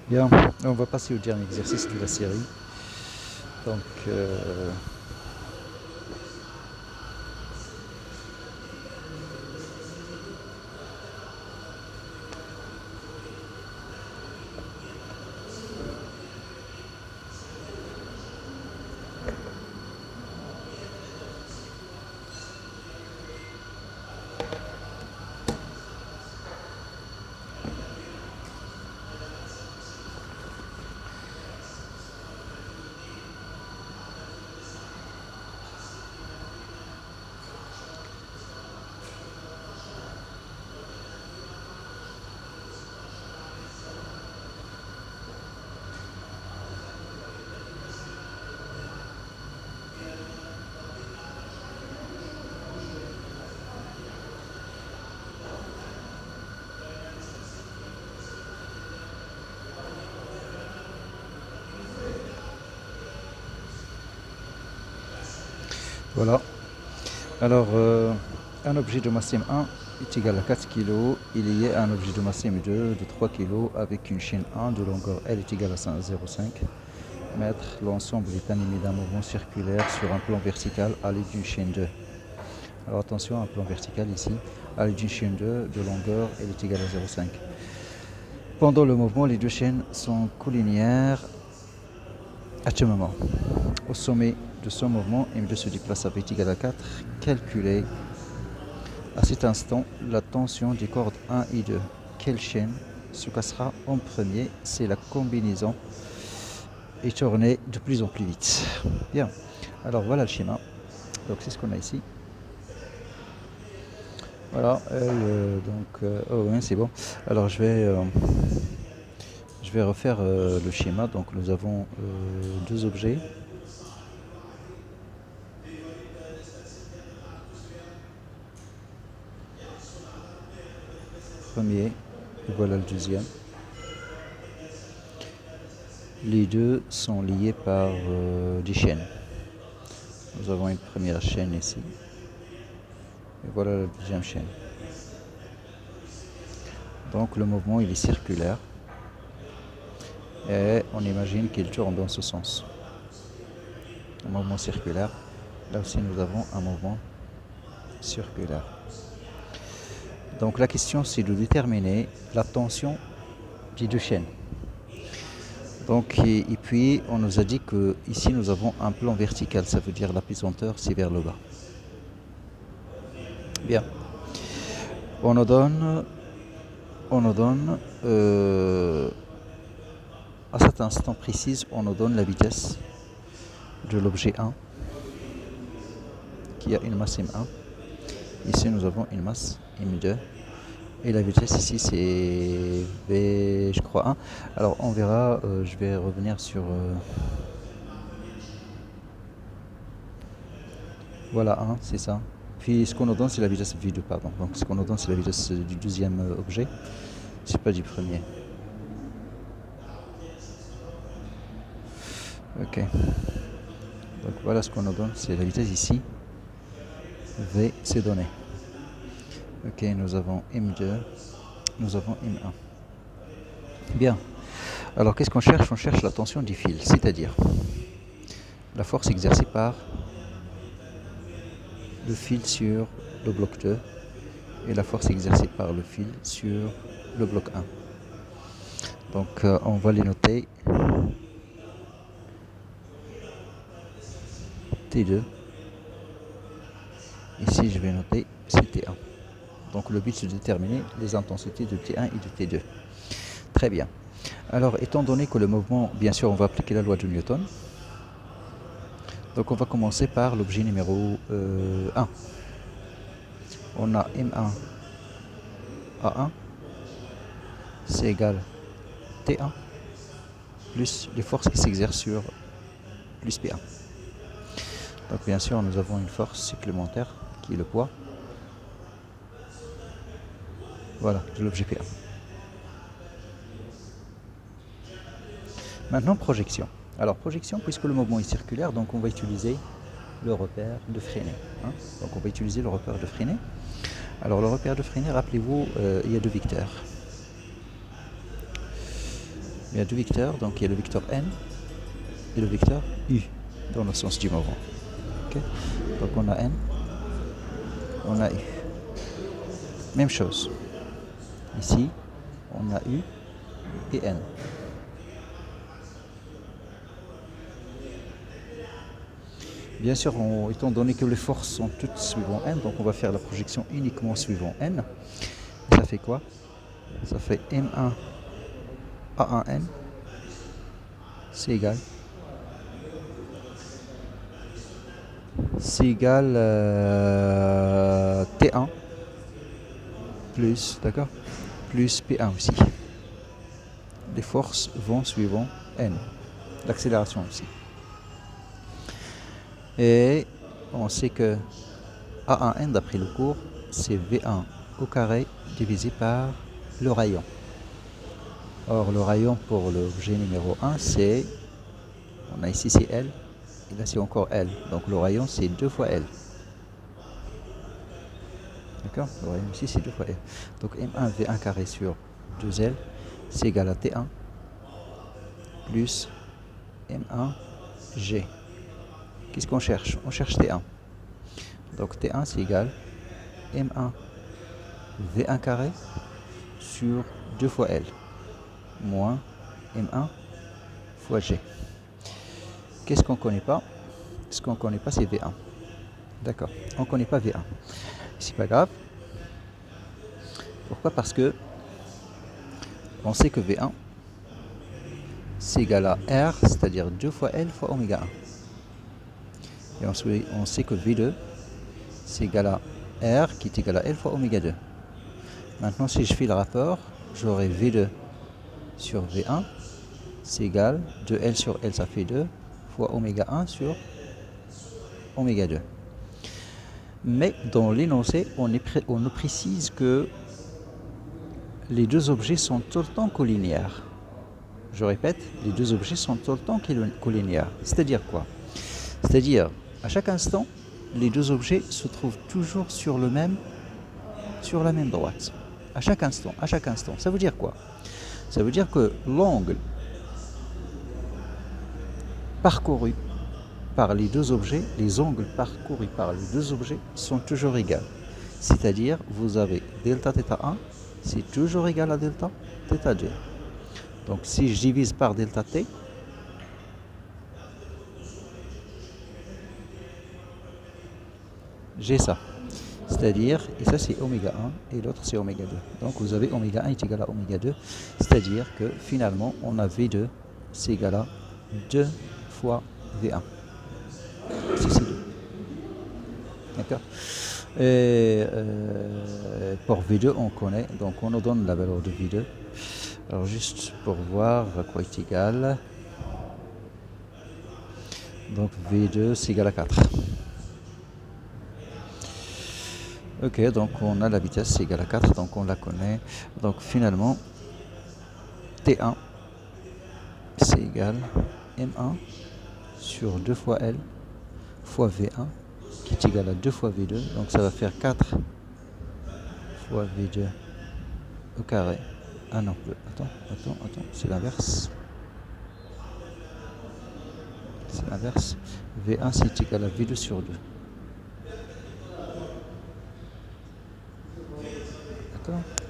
Bien, on va passer au dernier exercice de la série. Donc, voilà. Alors, un objet de masse M1 est égal à 4 kg. Il y a un objet de masse M2 de 3 kg avec une chaîne 1 de longueur L est égale à 0,5 m. L'ensemble est animé d'un mouvement circulaire sur un plan vertical à l'aide d'une chaîne 2. Alors attention, un plan vertical ici, à l'aide d'une chaîne 2 de longueur L est égale à 0,5. Pendant le mouvement, les deux chaînes sont collinéaires à ce moment. Au sommet de ce mouvement, M2 se déplace à V égale à 4. Calculez à cet instant la tension des cordes 1 et 2. Quelle chaîne se cassera en premier? C'est la combinaison et tourner de plus en plus vite. Bien, alors voilà le schéma. Donc c'est ce qu'on a ici. Voilà, oh ouais, c'est bon. Alors je vais refaire le schéma. Donc nous avons deux objets. Premier, et voilà le deuxième. Les deux sont liés par des chaînes. Nous avons une première chaîne ici. Et voilà la deuxième chaîne. Donc le mouvement il est circulaire. Et on imagine qu'il tourne dans ce sens. Un mouvement circulaire. Là aussi nous avons un mouvement circulaire. Donc la question c'est de déterminer la tension des deux chaînes. Donc et puis on nous a dit que ici nous avons un plan vertical, ça veut dire la pesanteur c'est vers le bas. Bien. On nous donne à cet instant précis, on nous donne la vitesse de l'objet 1 qui a une masse M1. Ici nous avons une masse M2 et la vitesse ici c'est V je crois 1. Alors on verra, je vais revenir sur voilà 1, c'est ça. Puis ce qu'on nous donne c'est la vitesse V2, pardon. Donc ce qu'on nous donne c'est la vitesse du deuxième objet, c'est pas du premier. Ok. Donc voilà ce qu'on nous donne, c'est la vitesse ici. V c'est donné. Ok, nous avons M2, nous avons M1. Bien. Alors qu'est-ce qu'on cherche? On cherche la tension du fil, c'est-à-dire la force exercée par le fil sur le bloc 2 et la force exercée par le fil sur le bloc 1. Donc on va les noter. T2. Ici je vais noter CT1. Donc le but c'est de déterminer les intensités de T1 et de T2. Très bien. Alors étant donné que le mouvement, bien sûr on va appliquer la loi de Newton. Donc on va commencer par l'objet numéro 1. On a M1 A1, c'est égal T1 plus les forces qui s'exercent sur plus P1. Donc bien sûr nous avons une force supplémentaire qui est le poids. Voilà, de l'objet P1. Maintenant projection. Alors projection, puisque le mouvement est circulaire, donc on va utiliser le repère de Freinet. Donc on va utiliser le repère de Freinet. Alors le repère de Freinet, rappelez-vous, il y a deux vecteurs. Il y a deux vecteurs, donc il y a le vecteur n et le vecteur u dans le sens du mouvement. Okay. Donc on a n, on a u. Même chose. Ici, on a u et n. Bien sûr, étant donné que les forces sont toutes suivant n, donc on va faire la projection uniquement suivant n. Et ça fait quoi? Ça fait M1 A1n, c'est égal. C'est égal T1 plus, d'accord, plus P1 aussi. Les forces vont suivant n, l'accélération aussi. Et on sait que A1n, d'après le cours, c'est V1 au carré divisé par le rayon. Or, le rayon pour l'objet numéro 1, c'est, on a ici c'est L, et là c'est encore L. Donc le rayon c'est 2 fois L. D'accord? Le rayon ici c'est 2 fois L. Donc M1 V1 carré sur 2L, c'est égal à T1 plus M1 G. Qu'est-ce qu'on cherche? On cherche T1. Donc T1 c'est égal M1 V1 carré sur 2 fois L moins M1 fois G. Qu'est-ce qu'on ne connaît pas? Ce qu'on ne connaît pas, c'est V1. D'accord, on ne connaît pas V1. C'est pas grave. Pourquoi? Parce que on sait que V1 c'est égal à R, c'est-à-dire 2 fois L fois oméga 1. Et on sait que V2 c'est égal à R qui est égal à L fois oméga 2. Maintenant, si je fais le rapport, j'aurai V2 sur V1, c'est égal 2L sur L, ça fait 2, fois oméga 1 sur oméga 2. Mais dans l'énoncé, on nous précise que les deux objets sont tout le temps collinéaires. Je répète, les deux objets sont tout le temps collinéaires. C'est-à-dire quoi? C'est-à-dire, à chaque instant, les deux objets se trouvent toujours sur la même droite. À chaque instant. Ça veut dire quoi? Ça veut dire que l'angle parcouru par les deux objets, les angles parcourus par les deux objets sont toujours égaux. C'est-à-dire, vous avez delta θ1, c'est toujours égal à delta θ2. Donc, si je divise par delta t, j'ai ça. C'est-à-dire, et ça c'est oméga 1 et l'autre c'est oméga 2. Donc vous avez oméga 1 est égal à oméga 2. C'est-à-dire que finalement on a V2 c'est égal à 2 fois V1. C'est 2. D'accord? Et pour V2 on connaît, donc on nous donne la valeur de V2. Alors juste pour voir à quoi est égal. Donc V2 c'est égal à 4. Ok, donc on a la vitesse, c'est égal à 4, donc on la connaît. Donc finalement, T1, c'est égal M1 sur 2 fois L fois V1, qui est égal à 2 fois V2. Donc ça va faire 4 fois V2 au carré. Ah non, attends, c'est l'inverse. C'est l'inverse. V1, c'est égal à V2 sur 2.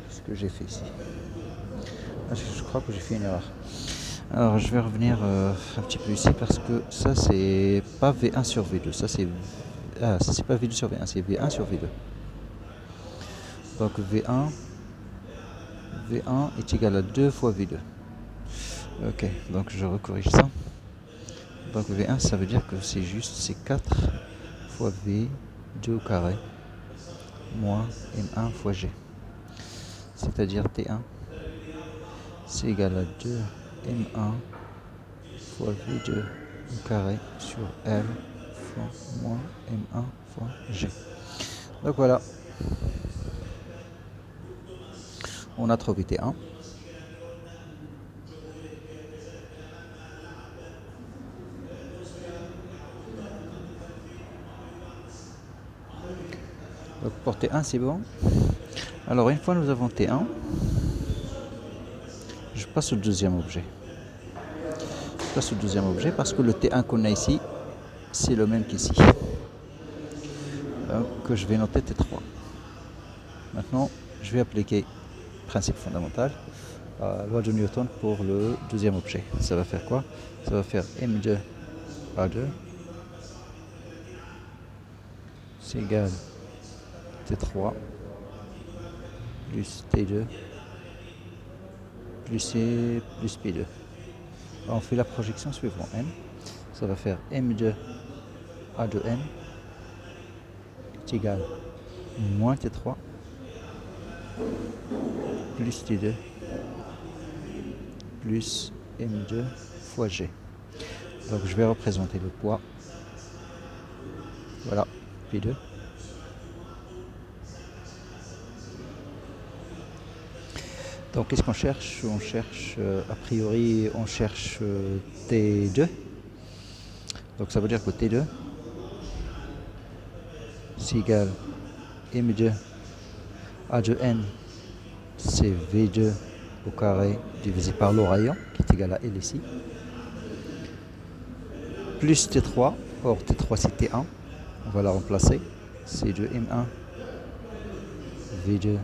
Ce que j'ai fait ici. Je crois que j'ai fait une erreur. Alors je vais revenir un petit peu ici parce que ça c'est pas V1 sur V2. Ça c'est pas V2 sur V1, c'est V1 sur V2. Donc V1 est égal à 2 fois V2. Ok, donc je recorrige ça. Donc V1 ça veut dire que c'est juste c'est 4 fois V2 au carré moins M1 fois G. C'est-à-dire T1, c'est égal à 2 M1 fois V2 au carré sur L fois moins M1 fois G. Donc voilà, on a trouvé T1. Donc pour T1 c'est bon. Alors une fois nous avons T1, je passe au deuxième objet. place le deuxième objet parce que le T1 qu'on a ici, c'est le même qu'ici. Donc je vais noter T3. Maintenant, je vais appliquer principe fondamental, loi de Newton pour le deuxième objet. Ça va faire quoi? Ça va faire M2 A2, c'est égal T3 plus T2 plus C plus P2. On fait la projection suivante N. Ça va faire M2 A2N est égal moins T3 plus T2 plus M2 fois G. Donc je vais représenter le poids. Voilà, P2. Donc qu'est-ce qu'on cherche? On cherche, a priori, on cherche T2. Donc ça veut dire que T2, c'est égal M2 A2N, c'est V2 au carré divisé par le rayon, qui est égal à L ici, plus T3, or T3 c'est T1, on va la remplacer, c'est de M1 V2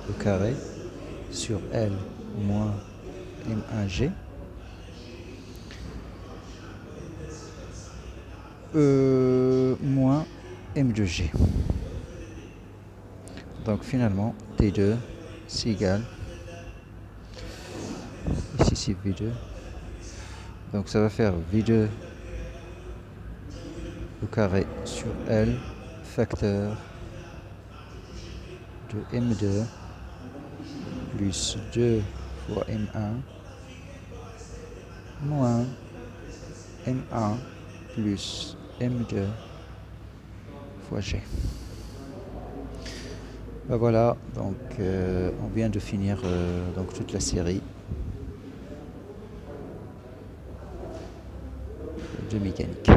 au carré sur L moins M1G, moins M2G. Donc finalement, T2 c'est égal, ici c'est V2, donc ça va faire V2 au carré sur L facteur de M2 plus 2 fois M1 moins M1 plus M2 fois G. Ben voilà, donc on vient de finir donc toute la série de mécanique.